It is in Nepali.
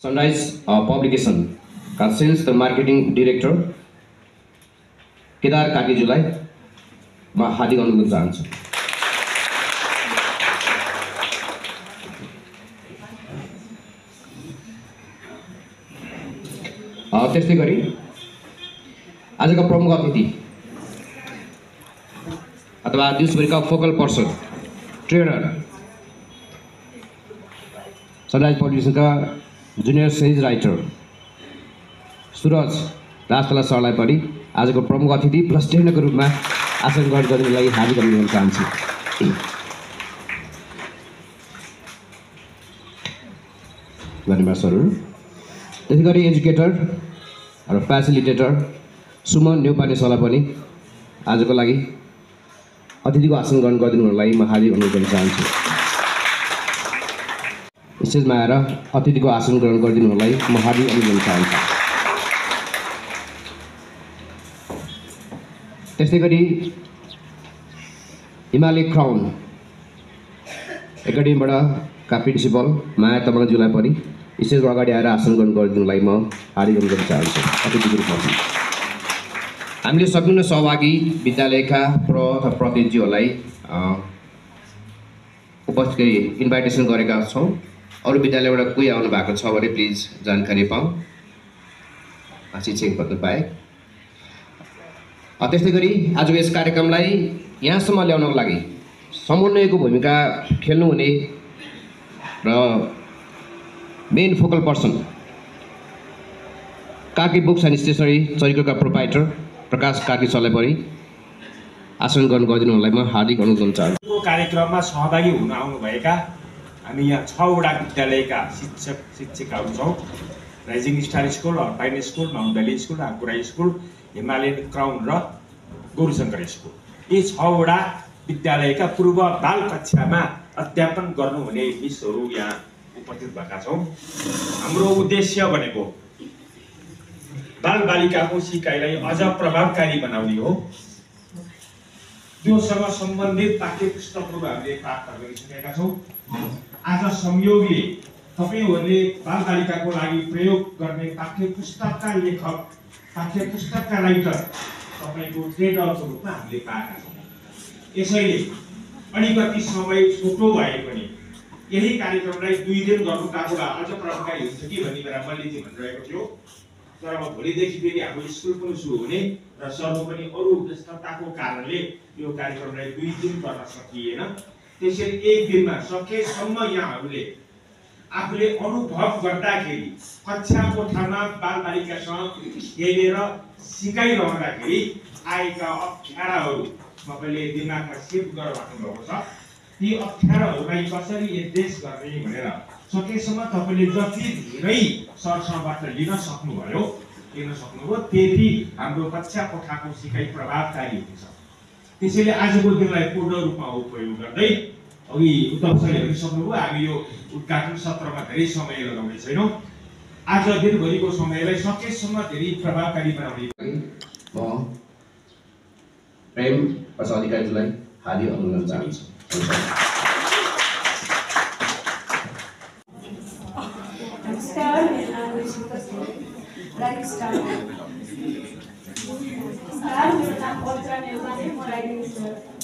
सनराइज पब्लिकेसन का सेल्स र मार्केटिङ डिरेक्टर केदार काकीज्यूलाई म हार्दिक अनुरोध चाहन्छु। त्यस्तै गरी आजका प्रमुख अतिथि अथवा दिउँसभरिका फोकल पर्सन ट्रेनर सनराइज पब्लिकेसनका junior sales writer Suraj Rajtala सरलाई पनि आजको प्रमुख अतिथि प्लस ट्रेनरको रूपमा आसन ग्रहण गर्नको लागि हार्दिक अनुरोध चाहन्छु। धन्यवाद सरहरू। त्यसै गरी एजुकेटर र फेसिलिटेटर सुमन नेउपाने सरलाई पनि आजको लागि अतिथिको आसन ग्रहण गरिदिनुको लागि म हार्दिक अनुरोध गर्न चाहन्छु। स्टेजमा आएर अतिथिको आसन ग्रहण गरिदिनुको लागि म हार्दिक अनुरोध गर्न चाहन्छु। त्यस्तै गरी हिमालय क्राउन एकाडेमीबाट का प्रिन्सिपल माया तामाङज्यूलाई पनि स्टेजमा अगाडि आएर आसन ग्रहण गरिदिनुको लागि म हार्दिक अनुरोध गर्न चाहन्छु। अतिथिको रूपमा हामीले सम्पूर्ण सहभागी विद्यालयका प्रतिनिधिहरूलाई उपस्थित इन्भाइटेसन गरेका छौँ। अरू विद्यालयबाट कोही आउनु भएको छ भने प्लिज जानकारी पाऊँ, शिक्षक भन्न पाए। त्यस्तै गरी आजको यस कार्यक्रमलाई यहाँसम्म ल्याउनको लागि समन्वयको भूमिका खेल्नुहुने र मेन फोकल पर्सन काकी बुक्स एन्ड स्टेसनरी चरित्रका प्रोपाइटर प्रकाश कार्की सरलाई पनि आसन ग्रहण गरिदिनुलाई म हार्दिक अनुरोध गर्न चाहन्छु। कार्यक्रममा सहभागी हुन आउनुभएका हामी यहाँ 6 वटा विद्यालयका शिक्षक शिक्षिकाहरू छौँ। राइजिङ स्टार स्कुल, अर्बाइन School, Mount Valley School, Akura School, Himalayan Crown र गौरीशङ्कर स्कुल। यी 6 वटा विद्यालयका पूर्व बाल कक्षामा अध्यापन गर्नुहुने मिसहरू यहाँ उपस्थित भएका छौँ। हाम्रो उद्देश्य भनेको बालबालिकाको सिकाइलाई अझ प्रभावकारी बनाउने हो। त्योसँग सम्बन्धित पाठ्य पुस्तकहरू हामीले प्राप्त गरिसकेका छौँ। आज संयोगले तपाईँहरूले बालबालिकाको लागि प्रयोग गर्ने पाठ्य पुस्तकका लेखक, पाठ्य पुस्तकका राइटर तपाईँको ट्रेडरको रूपमा हामीले पाएका छौँ। यसैले अलिकति समय छोटो भए पनि यही कार्यक्रमलाई 2 दिन गर्नुका कुरा अझ प्रभावकारी हुन्छ कि भन्ने कुरा मैले चाहिँ भनिरहेको थियो। तर अब भोलिदेखि फेरि हाम्रो स्कुल पनि सुरु हुने र सर्व पनि अरू व्यस्तताको कारणले यो कार्यक्रमलाई 2 दिन गर्न सकिएन। त्यसैले 1 दिनमा सकेसम्म यहाँहरूले आफूले अनुभव गर्दाखेरि कक्षा कोठामा बालबालिकासँग खेलेर सिकाइरहँदाखेरि आएका अप्ठ्याराहरू तपाईँले दिमागमा सेभ गरेर राख्नुभएको छ। ती अप्ठ्याराहरूलाई कसरी एड्रेस गर्ने भनेर सकेसम्म तपाईँले जति धेरै सरसरबाट लिन सक्नुभयो त्यति हाम्रो कक्षा कोठाको सिकाइ प्रभावकारी हुन्छ। त्यसैले आजको दिनलाई पूर्ण रूपमा उपयोग गर्दै अघि उत्तम सरले भनिसक्नुभयो, हामी यो उद्घाटन सत्रमा धेरै समय लगाउने छैनौँ। आज दिनभरिको समयलाई सकेसम्म धेरै प्रभावकारी बनाउने म प्रेम प्रसाद अधिकारीलाई हार्दिक अनुरोध चाहन्छु। नमस्कार, मेरो नाम राइजिङ स्टार।